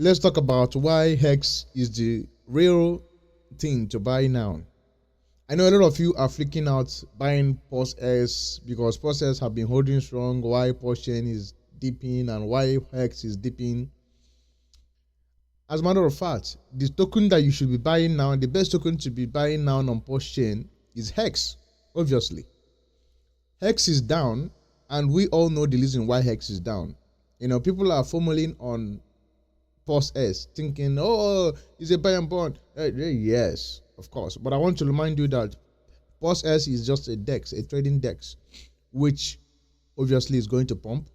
let's talk about why HEX is the real thing to buy now. I know a lot of you are freaking out buying PulseS because PulseS have been holding strong, why PulseChain is dipping and why HEX is dipping. As a matter of fact, the token that you should be buying now, the best token to be buying now on PulseChain is HEX, obviously. HEX is down, and we all know the reason why HEX is down. People are formuling on PulseS, thinking, oh, it's a buy and bond. Yes, of course. But I want to remind you that PulseS is just a DEX, a trading DEX, which obviously is going to pump.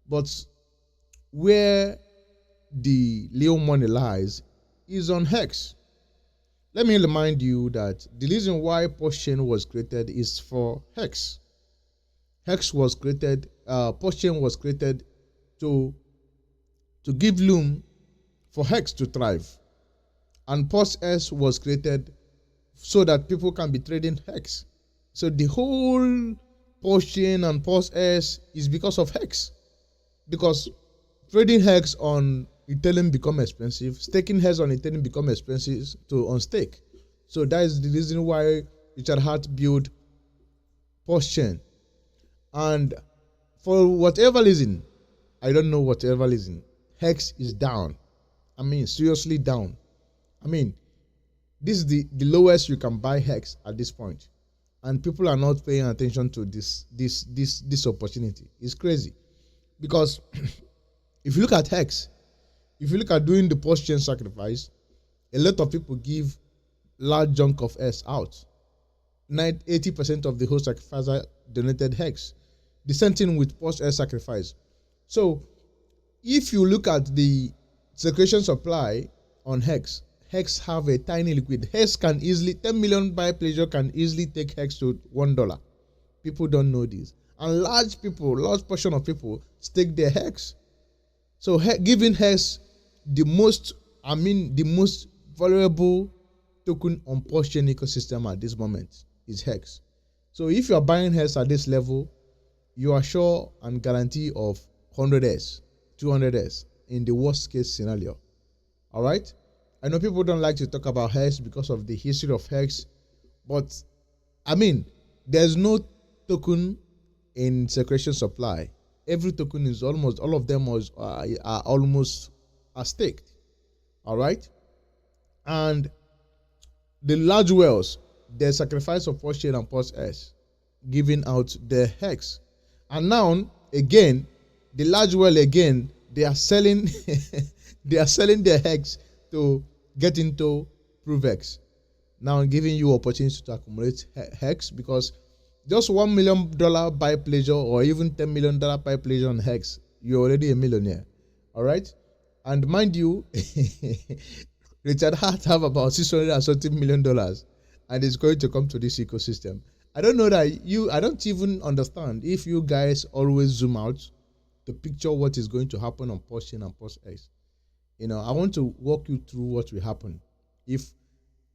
But where the real money lies is on HEX. Let me remind you that the reason why PulseChain was created is for HEX. HEX was created, PulseChain was created to give room for HEX to thrive. And PulseS was created so that people can be trading HEX. So the whole PulseChain and PulseS is because of HEX. Because trading HEX on Ethereum become expensive, staking HEX on Ethereum become expensive to unstake. So that is the reason why Richard Hart built PulseChain. And for whatever reason, I don't know whatever reason, HEX is down. I mean, seriously down. I mean, this is the lowest you can buy HEX at this point. And people are not paying attention to this opportunity. It's crazy. Because if you look at HEX, if you look at doing the PulseChain sacrifice, a lot of people give large chunk of S out. 80% of the whole sacrificer donated HEX. The same thing with PulseS sacrifice. So if you look at the circulation supply on HEX, HEX have a tiny liquid. HEX can easily, 10 million buy pleasure can easily take HEX to $1. People don't know this. And large portion of people stake their HEX. So giving HEX the most valuable token on PulseChain ecosystem at this moment is HEX. So if you are buying HEX at this level, you are sure and guarantee of 100S, 200S in the worst case scenario. All right? I know people don't like to talk about HEX because of the history of HEX, but I mean, there's no token in circulation supply. Every token is almost, all of them are almost staked. All right? And the large whales, the sacrifice of PulseChain and PulseS, giving out their HEX. And now, again, the large whale again, they are selling they are selling their HEX to get into ProveX. Now giving you opportunity to accumulate HEX, because just $1 million buy pleasure or even $10 million buy pleasure on HEX, you're already a millionaire. All right? And mind you, Richard Hart have about $630 million and it's going to come to this ecosystem. I don't know that I don't even understand if you guys always zoom out to picture what is going to happen on PulseChain and PulseX. I want to walk you through what will happen if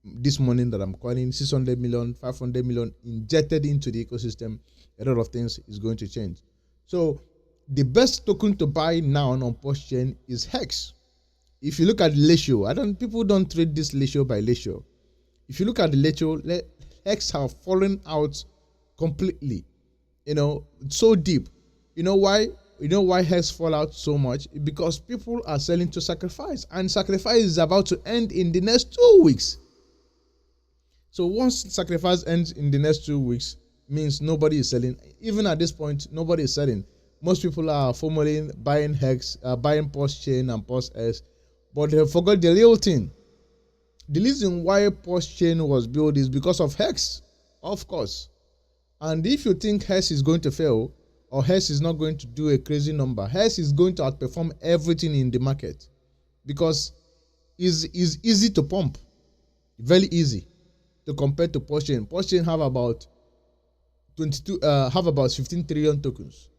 this morning that I'm calling 600 million, 500 million injected into the ecosystem. A lot of things is going to change. So the best token to buy now on PulseChain is HEX. If you look at the ratio, people don't trade this ratio by ratio. If you look at the ratio, HEX have fallen out completely. So deep. You know why? You know why HEX fall out so much? Because people are selling to sacrifice, and sacrifice is about to end in the next 2 weeks. So once sacrifice ends in the next 2 weeks, means nobody is selling. Even at this point, nobody is selling. Most people are formerly buying HEX, buying PulseChain and PulseS, but they forgot the real thing. The reason why PulseChain was built is because of HEX, of course. And if you think HEX is going to fail, or HEX is not going to do a crazy number, HEX is going to outperform everything in the market because it's easy to pump, very easy to compare to PulseChain. PulseChain have about 15 trillion tokens.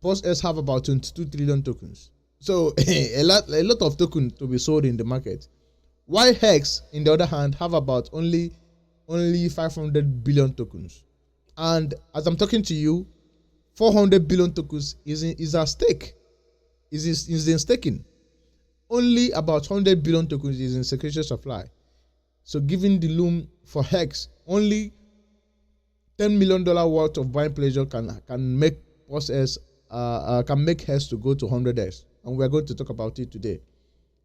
PulseS have about 22 trillion tokens. So a lot of tokens to be sold in the market. Why HEX, in the other hand, have about only 500 billion tokens. And as I'm talking to you, 400 billion tokens is at stake, is in staking. only about 100 billion tokens is in security supply. So given the loom for HEX, only $10 million worth of buying pleasure can make PulseChain can make HEX to go to 100x, and we're going to talk about it today.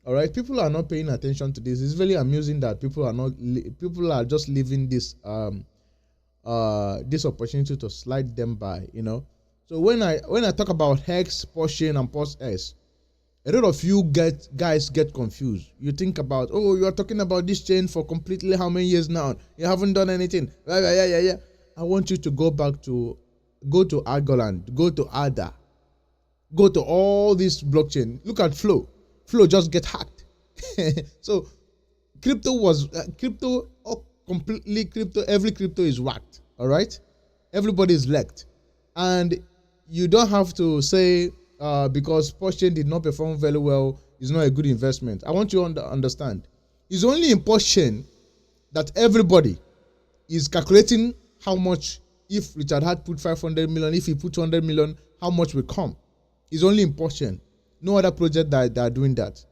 All right, people are not paying attention to this. It's very amusing that people are just leaving this this opportunity to slide them by, you know. So when I talk about HEX, PulseChain, and PulseChain, a lot of you guys get confused. You think about, oh, you are talking about this chain for completely how many years now? You haven't done anything. Yeah. I want you to go to Argoland, go to ADA, go to all this blockchain. Look at Flow. Flow just get hacked. So crypto was completely crypto. Every crypto is whacked. All right, everybody is leaked, and you don't have to say because PulseChain did not perform very well, it's not a good investment. I want you to understand. It's only in PulseChain that everybody is calculating how much, if Richard had put 500 million, if he put 200 million, how much will come. It's only in PulseChain. No other project that are doing that.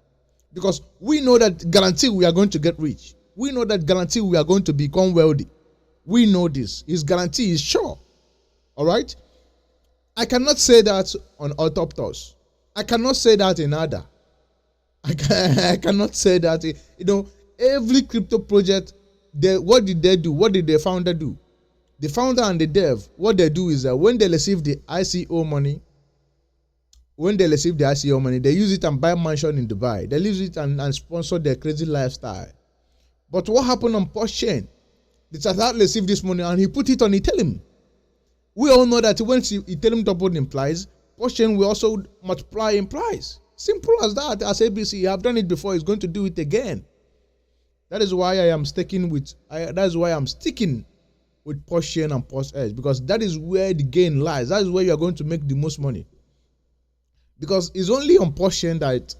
Because we know that guarantee we are going to get rich. We know that guarantee we are going to become wealthy. We know this. His guarantee is sure. All right? I cannot say that on Autoptos. I cannot say that in ADA. I cannot say that. You know, every crypto project, what did they do? What did the founder do? The founder and the dev, what they do is that when they receive the ICO money, they use it and buy mansion in Dubai. They use it and sponsor their crazy lifestyle. But what happened on PulseChain? The Ethereum received this money and he put it on Ethereum. We all know that when Ethereum doubled in price, PulseChain will also multiply in price. Simple as that. As ABC, you have done it before, it's going to do it again. That is why I am sticking with PulseChain and PulseChain, because that is where the gain lies. That is where you are going to make the most money. Because it's only on PulseChain that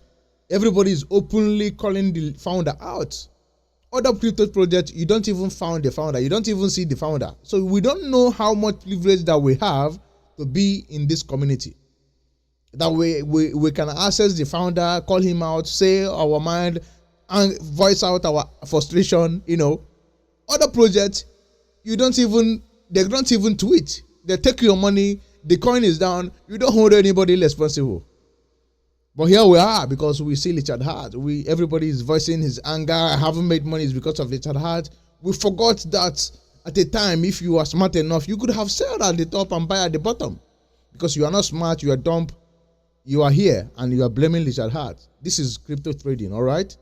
everybody is openly calling the founder out. Other crypto projects, you don't even find the founder. You don't even see the founder. So we don't know how much privilege that we have to be in this community. That we can access the founder, call him out, say our mind, and voice out our frustration. You know, other projects, they don't even tweet. They take your money, the coin is down, you don't hold anybody responsible. But here we are, because we see Richard Hart. Everybody is voicing his anger. I haven't made money because of Richard Hart. We forgot that at a time, if you are smart enough, you could have sold at the top and buy at the bottom. Because you are not smart, you are dumb, you are here and you are blaming Richard Hart. This is crypto trading, all right?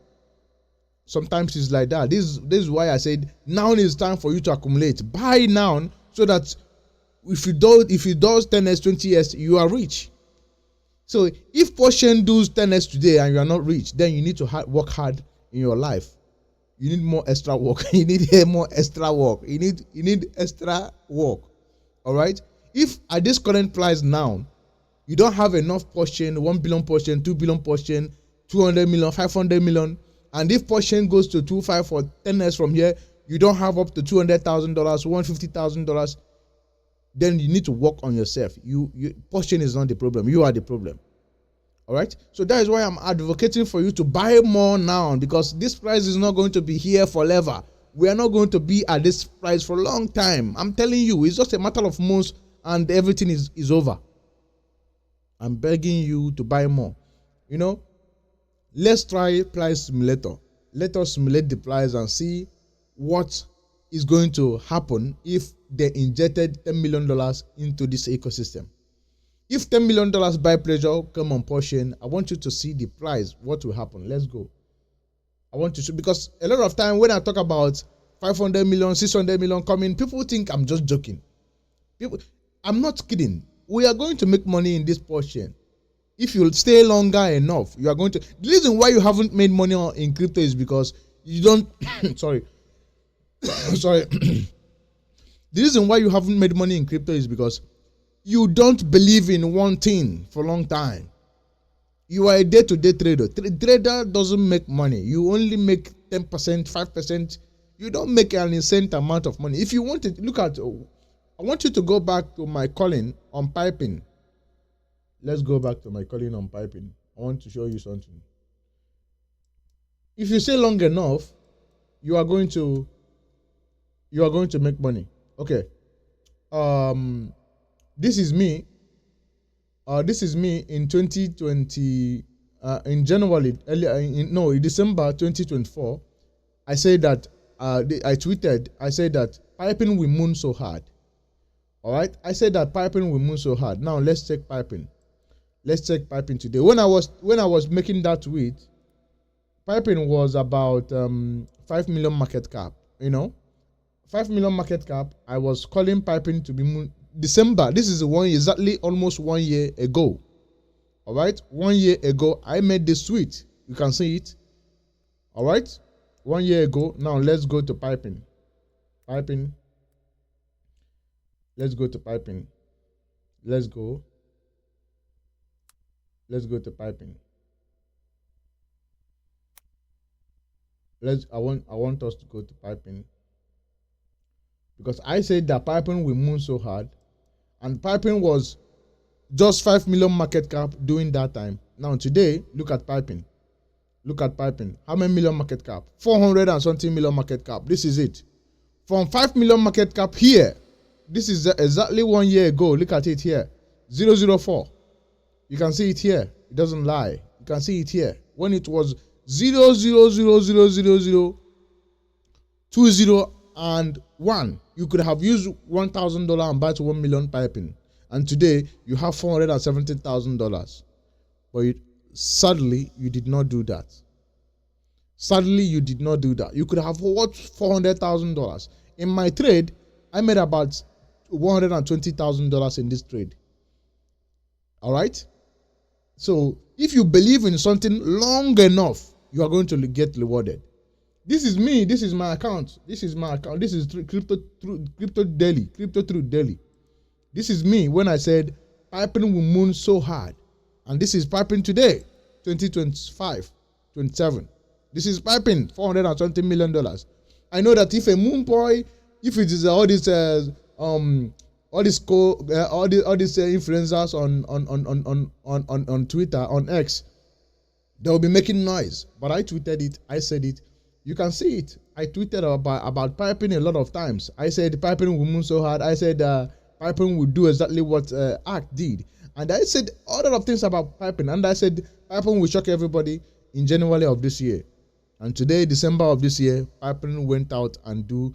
Sometimes it's like that. This is why I said now is time for you to accumulate. Buy now, so that if you do 10x, 20x, you are rich. So if PulseChain does 10x today and you are not rich, then you need to work hard in your life. You need more extra work. You need more extra work. You need extra work. All right. If at this current price now, you don't have enough PulseChain, 1 billion PulseChain, 2 billion PulseChain, 200 million, 500 million, and if PulseChain goes to 2.5 or 10x from here, you don't have up to $200,000, $150,000. Then you need to work on yourself. PulseChain is not the problem. You are the problem. All right. So that is why I'm advocating for you to buy more now, because this price is not going to be here forever. We are not going to be at this price for a long time. I'm telling you, it's just a matter of months and everything is over. I'm begging you to buy more. You know, let's try price simulator. Let us simulate the price and see what is going to happen if they injected $10 million into this ecosystem. If $10 million buy pleasure come on PulseChain, I want you to see the price, what will happen. Let's go. I want you to, because a lot of time when I talk about 500 million, 600 million coming, people think I'm just joking. I'm not kidding. We are going to make money in this PulseChain. If you stay longer enough, you are going to. The reason why you haven't made money in crypto is because you don't. sorry. The reason why you haven't made money in crypto is because you don't believe in one thing for a long time. You are a day-to-day trader. Trader doesn't make money. You only make 10%, 5%. You don't make an insane amount of money. If you want to look at, I want you to go back to my calling on piping. Let's go back to my calling on piping. I want to show you something. If you stay long enough, you are going to make money. Okay. This is me. This is me in 2020. In January, in December 2024. I said that. I tweeted. I said that piping will moon so hard. All right. I said that piping will moon so hard. Now let's check piping. Let's check piping today. When I was making that tweet, piping was about 5 million market cap. 5 million market cap. I was calling piping to be December. This is exactly almost 1 year ago. All right, 1 year ago I made this tweet. You can see it. All right, 1 year ago. Now let's go to piping. Piping. Let's go to piping. Let's go to piping. I want us to go to piping, because I said that piping will moon so hard, and piping was just 5 million market cap during that time. Now today, look at piping. Look at piping. How many million market cap? 400 and something million market cap. This is it. From 5 million market cap here. This is exactly 1 year ago. Look at it here. 004. You can see it here. It doesn't lie. You can see it here. When it was 0.0000020 and 1, you could have used $1,000 and buy to 1 million piping. And today you have $417,000. But sadly, you did not do that. Sadly, you did not do that. You could have watched $400,000. In my trade, I made about $120,000 in this trade. All right. So if you believe in something long enough, you are going to get rewarded. This is me. This is my account. This is my account. This is Crypto Truth Daily. This is me when I said piping will moon so hard. And this is piping today, 2025, 27. This is piping $420 million. I know that if a moon boy, if it is all these influencers on Twitter, on X, they will be making noise. But I tweeted it. I said it. You can see it. I tweeted about piping a lot of times. I said piping will move so hard. I said piping will do exactly what ACT did. And I said all lot of things about piping. And I said piping will shock everybody in January of this year. And today, December of this year, piping went out and do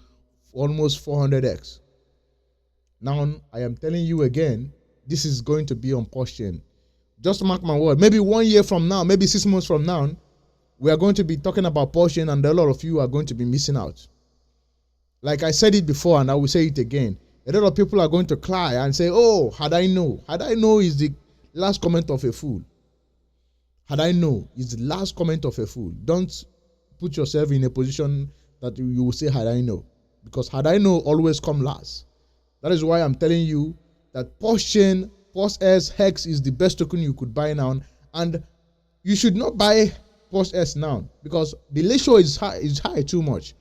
almost 400x. Now, I am telling you again, this is going to be on PulseChain. Just mark my word. Maybe 1 year from now, maybe 6 months from now, we are going to be talking about PulseChain, and a lot of you are going to be missing out. Like I said it before, and I will say it again. A lot of people are going to cry and say, oh, had I know. Had I know is the last comment of a fool. Had I know is the last comment of a fool. Don't put yourself in a position that you will say, had I know. Because had I know always come last. That is why I'm telling you that PulseChain, PulseS, HEX is the best token you could buy now. And you should not buy PulseS now, because the ratio is high too much.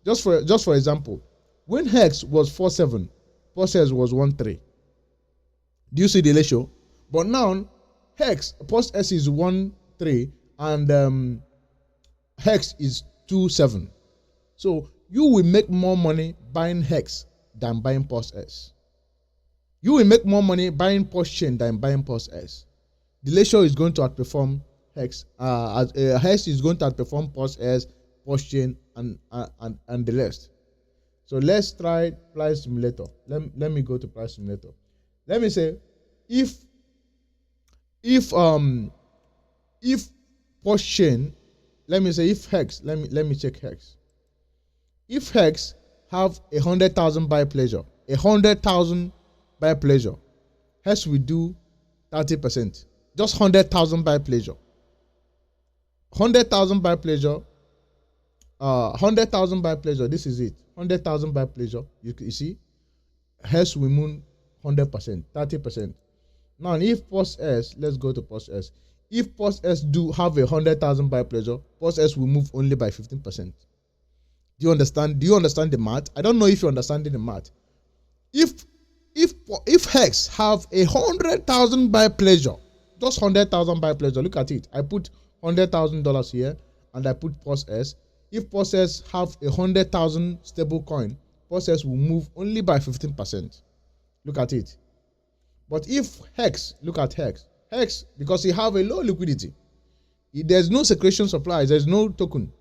Just for example, when HEX was 4.7, PulseS was 1.3. Do you see the ratio? But now HEX, PulseS is 1.3 and HEX is 2.7. So you will make more money buying HEX than buying PulseS. You will make more money buying PulseChain than buying PulseS. The ratio is going to outperform HEX. HEX is going to outperform PulseS, PulseChain, and the rest. So let's try price simulator. Let me go to price simulator. Let me say if PulseChain, let me say if HEX, let me check HEX. If HEX have 100,000 buy pleasure, 100,000 buy pleasure, HEX will do 30%. Just 100,000 buy pleasure. 100,000 buy pleasure. 100,000 buy pleasure. This is it. 100,000 buy pleasure. You see, HEX will moon 100%, 30%. Now, if PulseS, let's go to PulseS. If PulseS do have 100,000 buy pleasure, PulseS will move only by 15%. Do you understand? Do you understand the math? I don't know if you're understanding the math. If HEX have 100,000 buy pleasure, just 100,000 buy pleasure, look at it. I put $100,000 here and I put PulseS, if PulseS have 100,000 stable coin, PulseS will move only by 15%. Look at it. But if HEX, look at HEX, because it have a low liquidity, there's no circulation supply, there's no token.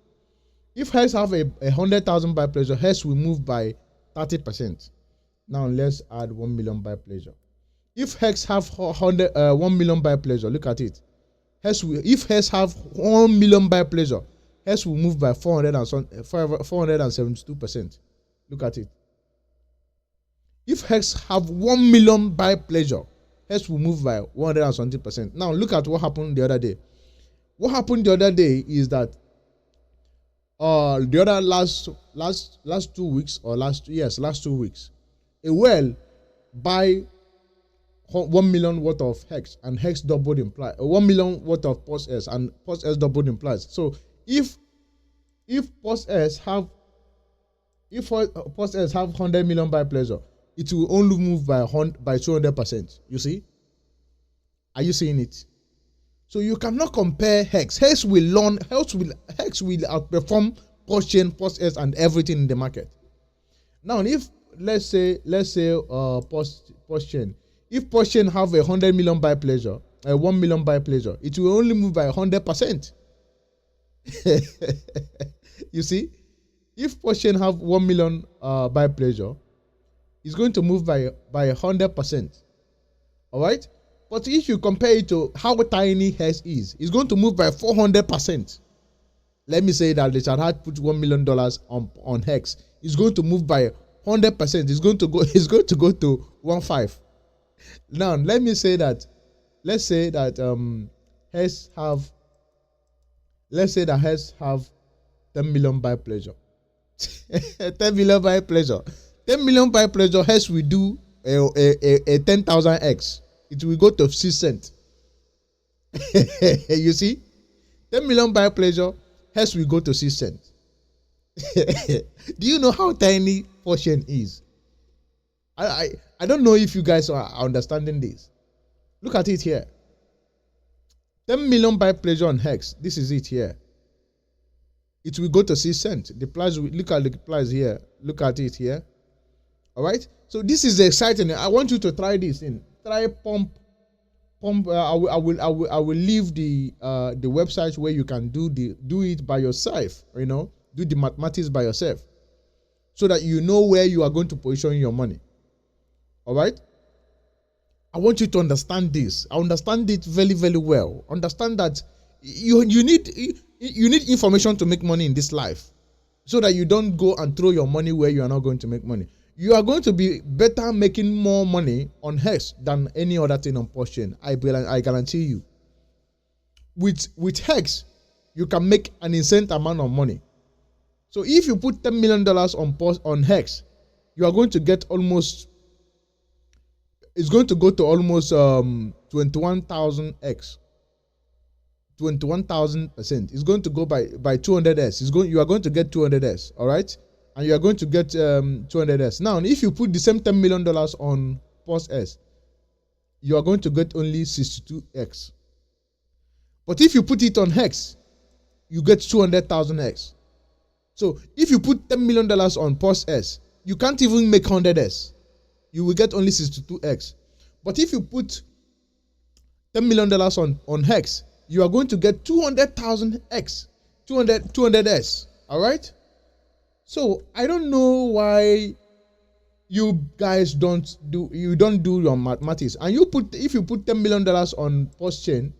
If HEX have a 100,000 buy pleasure, HEX will move by 30%. Now let's add 1 million buy pleasure. If HEX have 1 million buy pleasure, look at it. If HEX have 1 million buy pleasure, HEX will move by 472%. Look at it. If HEX have 1 million buy pleasure, HEX will move by 170%. Now look at what happened the other day. What happened the other day is that the other last 2 weeks or last 2 weeks, a whale buy 1 million worth of HEX and HEX doubled implies 1 million worth of PulseS and PulseS doubled implies. So if PulseS have 100 million buy pleasure, it will only move by 200%. You see? Are you seeing it? So you cannot compare HEX. HEX will outperform PulseChain, PulseS, and everything in the market. Now, if let's say PulseChain, if PulseChain have 100 million buy pleasure, 1 million buy pleasure, it will only move by 100%. You see, if PulseChain have 1 million buy pleasure, it's going to move by 100%. All right. But if you compare it to how tiny HEX is, it's going to move by 400%. Let me say that Richard had put $1 million on HEX. It's going to move by 100%. It's going to go to 1.5. Now let me say that. Let's say that HEX have. Let's say that HEX have 10 million buy pleasure. 10 million buy pleasure. 10 million buy pleasure. HEX will do a 10,000 X. It will go to 6 cents. You see, 10 million buy pleasure, HEX will go to 6 cents. Do you know how tiny PulseChain is? I don't know if you guys are understanding this. Look at it here. 10 million buy pleasure on HEX. This is it here. It will go to 6 cents. The price, look at the price here. Look at it here. All right. So this is exciting. I want you to try this in. Try pump. I will leave the website where you can do it by yourself. You know, do the mathematics by yourself, so that you know where you are going to position your money. All right. I want you to understand this. I understand it very, very well. Understand that you need information to make money in this life, so that you don't go and throw your money where you are not going to make money. You are going to be better making more money on HEX than any other thing on PulseChain. I guarantee you. With HEX, you can make an insane amount of money. So if you put $10 million on HEX, you are going to get almost. It's going to go to almost 21,000 X. 21,000%. It's going to go by 200S. You are going to get 200S. All right. And you are going to get 200S. Now, if you put the same $10 million on PulseS, you are going to get only 62X. But if you put it on HEX, you get 200,000X. So if you put $10 million on PulseS, you can't even make 100S. You will get only 62X. But if you put $10 million on HEX, you are going to get 200,000X, 200S. All right. So I don't know why you guys don't do your mathematics. And if you put $10 million on PulseChain,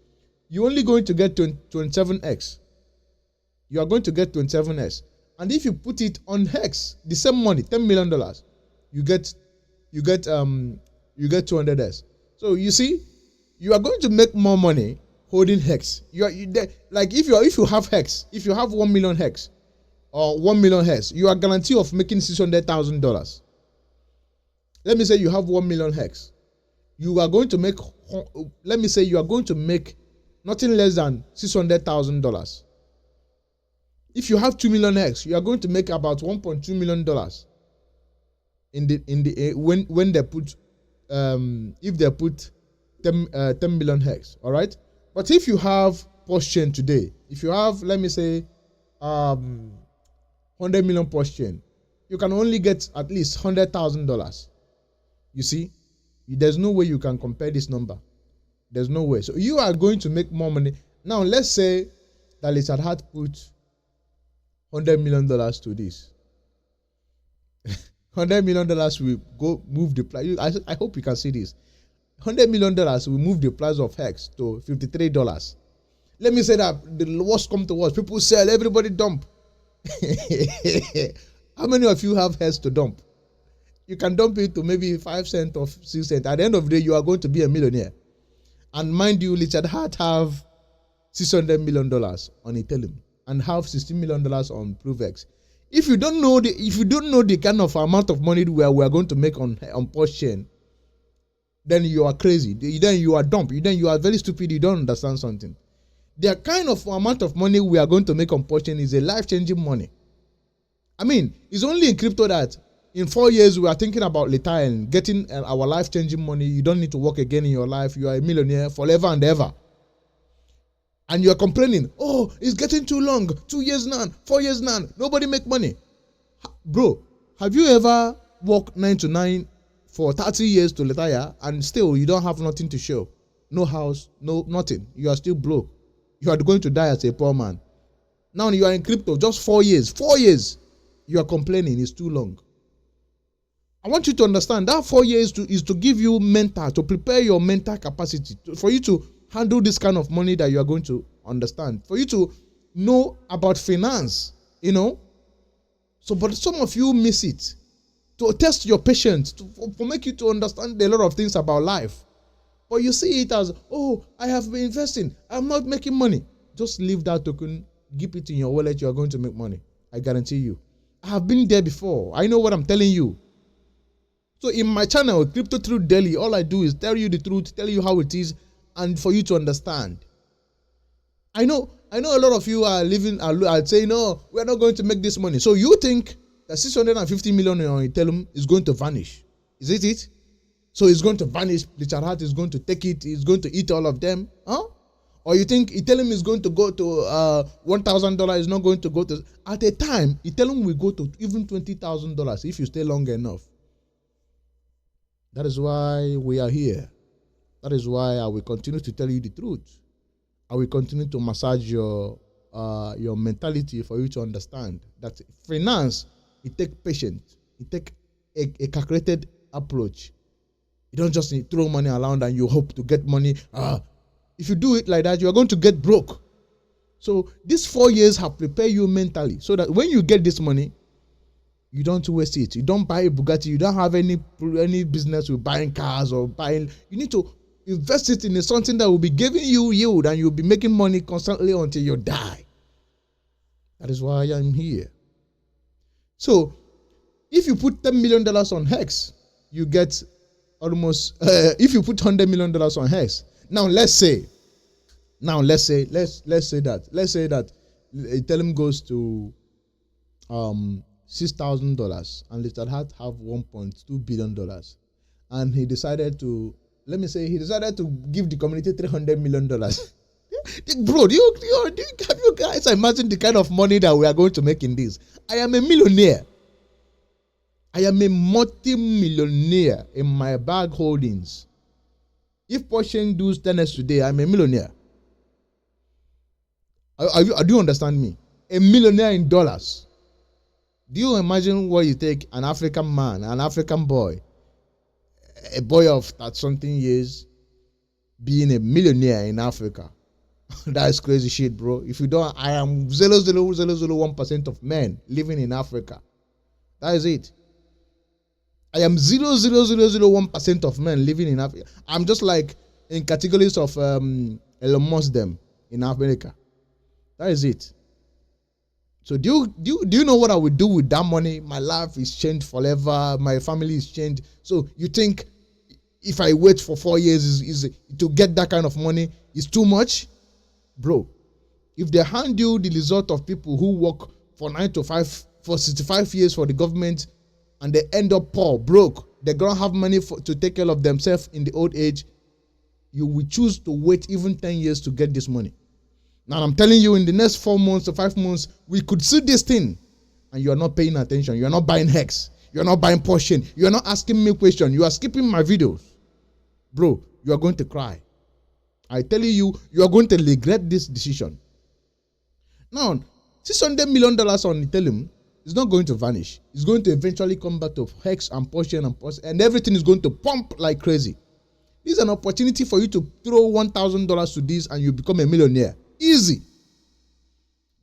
you're only going to get 27X. You are going to get 27S. And if you put it on HEX, the same money, $10 million, you get 200S. So you see, you are going to make more money holding HEX. Like if you have HEX, if you have 1 million HEX or 1 million HEX, you are guaranteed of making $600,000. Let me say you have 1 million HEX. You are going to make, let me say you are going to make nothing less than $600,000. If you have 2 million HEX, you are going to make about $1.2 million when they put if they put 10 million HEX. All right. But if you have PulseChain today, if you have, let me say 100 million PulseChain, you can only get at least $100,000. You see, there's no way you can compare this number. There's no way. So you are going to make more money. Now, let's say that Richard Hart put $100 million to this. $100 million will go move the price. I hope you can see this. $100 million will move the price of HEX to $53. Let me say that the worst come to worst. People sell, everybody dump. How many of you have HEX to dump? You can dump it to maybe 5 cents or 6 cents. At the end of the day, you are going to be a millionaire. And mind you, Richard Hart have $600 million on Ethereum and have $16 million on ProveX. If you don't know the kind of amount of money we are going to make on PulseChain, then you are crazy. Then you are dumb. Then you are very stupid. You don't understand something. The kind of amount of money we are going to make on PulseChain is a life-changing money. I mean, it's only in crypto that in 4 years we are thinking about retiring, getting our life-changing money. You don't need to work again in your life. You are a millionaire forever and ever. And you are complaining, oh, it's getting too long. 2 years now, 4 years now. Nobody make money. Bro, have you ever worked 9 to 9 for 30 years to retire and still you don't have nothing to show? No house, no nothing. You are still broke. You are going to die as a poor man. Now you are in crypto, just 4 years. 4 years. You are complaining it's too long. I want you to understand that 4 years is to give you mental, to prepare your mental capacity, for you to handle this kind of money that you are going to understand, for you to know about finance, you know. So, but some of you miss it. To test your patience, for make you to understand a lot of things about life. But you see it as, oh, I have been investing, I'm not making money. Just leave that token, keep it in your wallet, you are going to make money. I guarantee you. I have been there before. I know what I'm telling you. So in my channel, Crypto Truth Daily, all I do is tell you the truth, tell you how it is, and for you to understand. I know a lot of you are living, are saying, no, we're not going to make this money. So you think that 650 million on Ethereum is going to vanish. Is it it? So it's going to vanish. Richard Hart is going to take it. He's going to eat all of them. Huh? Or you think Ethereum is going to go to $1,000? It's not going to go to... At a time, Ethereum will go to even $20,000 if you stay long enough. That is why we are here. That is why I will continue to tell you the truth. I will continue to massage your mentality for you to understand that finance, it takes patience. It takes a calculated approach. You don't just throw money around and you hope to get money. If you do it like that, you are going to get broke. So these 4 years have prepared you mentally so that when you get this money, you don't waste it. You don't buy a Bugatti. You don't have any business with buying cars or buying. You need to invest it in something that will be giving you yield and you'll be making money constantly until you die. That is why I'm here. So if you put $10 million on HEX, you get almost, if you put $100 million on HEX, now let's say that Ethereum goes to $6,000 and Richard Hart have $1.2 billion, and he decided to, let me say, he decided to give the community $300 million. Bro, do you guys imagine the kind of money that we are going to make in this? I am a millionaire. I am a multi-millionaire in my bag holdings. If PulseChain does 10x today, I'm a millionaire. Do you understand me? A millionaire in dollars. Do you imagine what you take an African man, an African boy, a boy of something years, being a millionaire in Africa? That is crazy shit, bro. If you don't, I am 0.0001% of men living in Africa. That is it. I am 0.0001% of men living in Africa. I'm just like in categories of Elon Musk them in America. That is it. So do you know what I would do with that money? My life is changed forever. My family is changed. So you think if I wait for 4 years is to get that kind of money is too much? Bro, if they hand you the result of people who work for 9 to 5 for 65 years for the government and they end up poor, broke, they're going to have money to take care of themselves in the old age, you will choose to wait even 10 years to get this money. Now I'm telling you, in the next 4 months or 5 months, we could see this thing, and you are not paying attention. You are not buying HEX. You are not buying PulseChain. You are not asking me questions. You are skipping my videos. Bro, you are going to cry. I tell you, you are going to regret this decision. Now, $600 million on Ethereum is not going to vanish. It's going to eventually come back to HEX and PulseChain and everything is going to pump like crazy. This is an opportunity for you to throw $1,000 to this and you become a millionaire. Easy.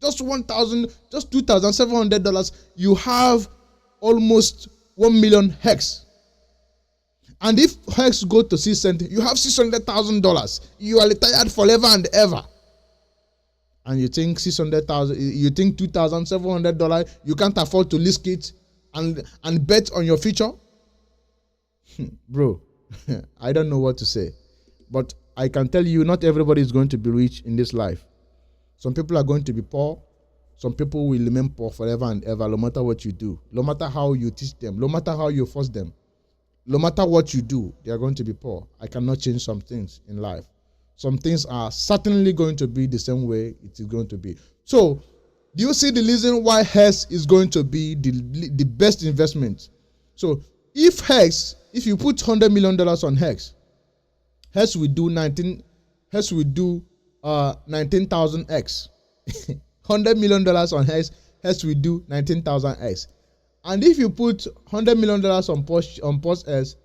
Just $2,700. You have almost 1 million HEX. And if HEX go to 6 cents, you have $600,000. You are retired forever and ever. And you think $2,700, you can't afford to risk it and bet on your future? Bro, I don't know what to say. But I can tell you, not everybody is going to be rich in this life. Some people are going to be poor. Some people will remain poor forever and ever, no matter what you do. No matter how you teach them. No matter how you force them. No matter what you do, they are going to be poor. I cannot change some things in life. Some things are certainly going to be the same way it is going to be. So, do you see the reason why HEX is going to be the best investment? So, if you put $100 million on HEX, HEX will do 19,000x. $100 million on HEX will do 19,000x. And if you put $100 million on PulseX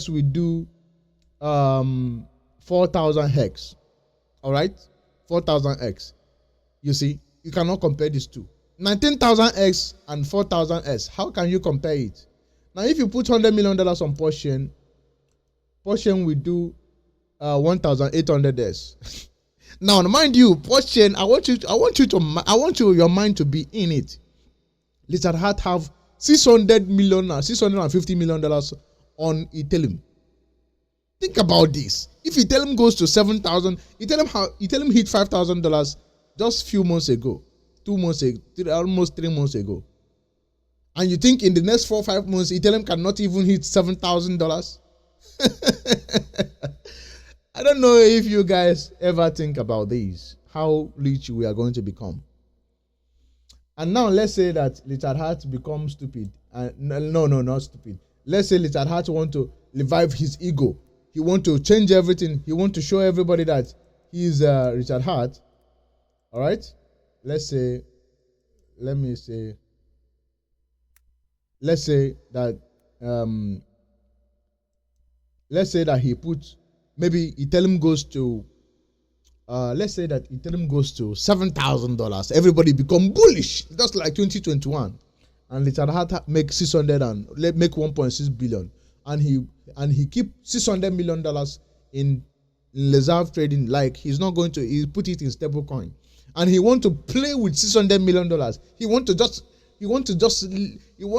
will do 4,000 HEX. All right, 4,000x. You see, you cannot compare these two. 19,000x and 4,000x. How can you compare it? Now, if you put $100 million on PulseChain will do 1,800s. Now, mind you, PulseChain, I want your mind to be in it. Richard Hart have $650 million on Ethereum. Think about this. If Ethereum goes to 7,000, Ethereum hit $5,000 just few months ago, 2 months ago, almost 3 months ago. And you think in the next 4 or 5 months, Ethereum cannot even hit $7,000? I don't know if you guys ever think about this, how rich we are going to become. And now let's say that Richard Hart becomes stupid. No, not stupid. Let's say Richard Hart want to revive his ego. He want to change everything. He want to show everybody that he is Richard Hart. All right? Let's say that he puts, maybe Ethereum goes to, let's say that Ethereum goes to $7,000. Everybody become bullish, just like 2021. And Richard Hart make 600 and make 1.6 billion. And he keep $600 million in reserve trading. Like he put it in stable coin. And he want to play with $600 million. He want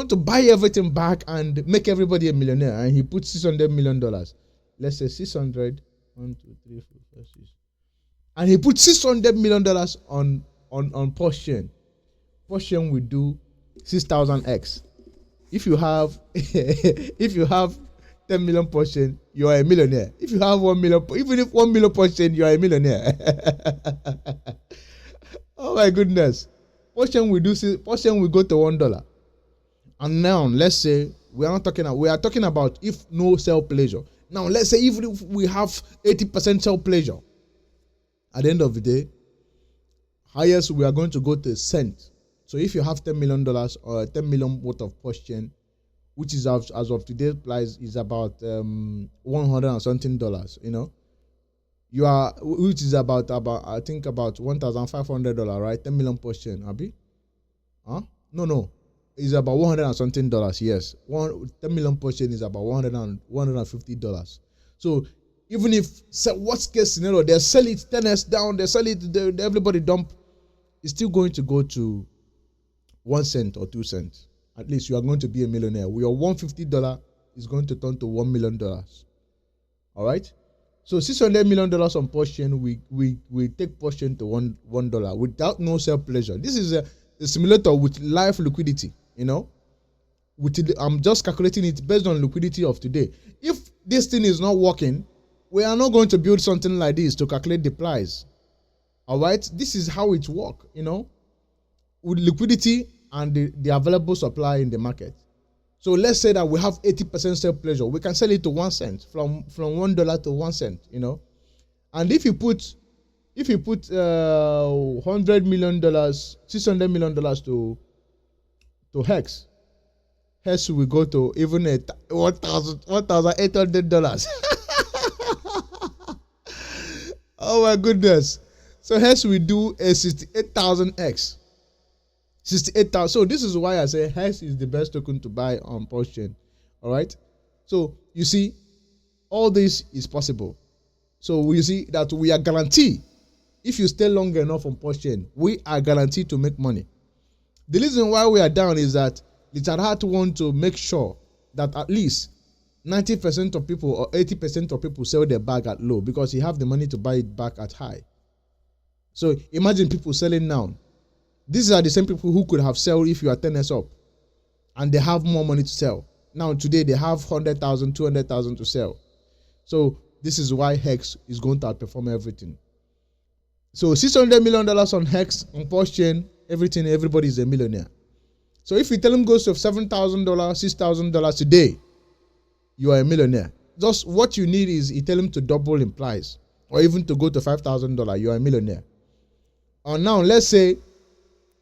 to buy everything back and make everybody a millionaire. And he put $600 million. Let's say 600. 1, 2, 3, 4, 5, 6. And he put $600 million on PulseChain. PulseChain will do 6,000x. If you have 10 million PulseChain, you are a millionaire. If you have 1 million, even if 1 million PulseChain, you are a millionaire. Oh my goodness. PulseChain will go to $1. And now let's say we are talking about if no sell pleasure. Now let's say even if we have 80% sell pleasure, at the end of the day, highest we are going to go to cent. So if you have $10 million or 10 million worth of PulseChain, which is as of today's price is about $100 and something, which is about I think about $1,500, right? 10 million PulseChain, Abi? Huh? No. It's about $100 and something. Yes, 10 million PulseChain is about $150. So even if worst case scenario, they sell it 10x down, they sell it, everybody dump, it's still going to go to 1 cent or 2 cents. At least you are going to be a millionaire. Your $150 is going to turn to $1 million. All right. So $600 million on PulseChain, we take PulseChain to $1 without no sell pleasure. This is a simulator with live liquidity. I'm just calculating it based on liquidity of today. If this thing is not working, we are not going to build something like this to calculate the price. All right, this is how it works, you know, with liquidity and the available supply in the market. So let's say that we have 80% sell pressure. We can sell it to 1 cent, from $1 to 1 cent, you know. And if you put $100 million, $600 million to HEX, HEX will go to even $1,800. Oh my goodness. So HEX will do a 68,000x. 68,000. So this is why I say HEX is the best token to buy on PulseChain. All right. So you see, all this is possible. So we see that we are guaranteed, if you stay long enough on PulseChain, we are guaranteed to make money. The reason why we are down is that Richard Hart wants to make sure that at least 90% of people or 80% of people sell their bag at low, because he have the money to buy it back at high. So imagine people selling now. These are the same people who could have sold if you are 10x up, and they have more money to sell. Now today they have 100,000, 200,000 to sell. So this is why HEX is going to outperform everything. So $600 million on HEX, on PulseChain, everything, everybody is a millionaire. So if Ethereum goes to $7,000, $6,000 today, you are a millionaire. Just what you need is Ethereum to double in price, or even to go to $5,000, you are a millionaire. And now let's say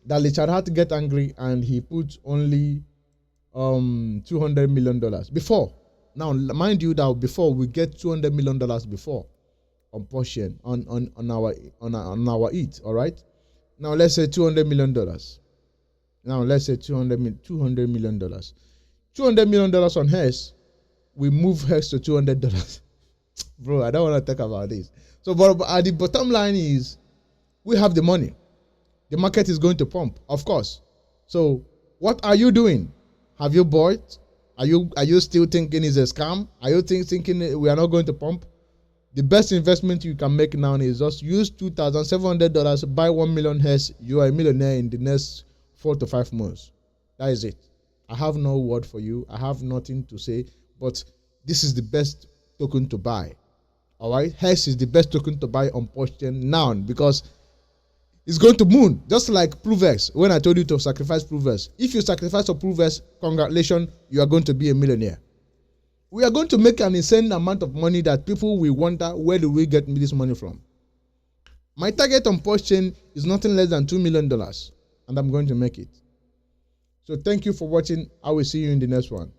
that Richard Hart get angry and he put only $200 million before. Now mind you that before we get $200 million before on PulseChain, on our ETH. All right. Now let's say $200 million. Now let's say $200 million. $200 million on HEX. We move HEX to $200. Bro, I don't want to talk about this. So, but at the bottom line is, we have the money. The market is going to pump, of course. So, what are you doing? Have you bought? Are you still thinking it's a scam? Are you thinking we are not going to pump? The best investment you can make now is just use $2,700, buy 1 million HEX. You are a millionaire in the next 4 to 5 months. That is it. I have no word for you. I have nothing to say, but this is the best token to buy. All right, HEX is the best token to buy on PulseChain now, because it's going to moon, just like ProveX. When I told you to sacrifice ProveX, if you sacrifice a ProveX, congratulations, you are going to be a millionaire. We are going to make an insane amount of money that people will wonder, where do we get this money from? My target on PulseChain is nothing less than $2 million, and I'm going to make it. So thank you for watching. I will see you in the next one.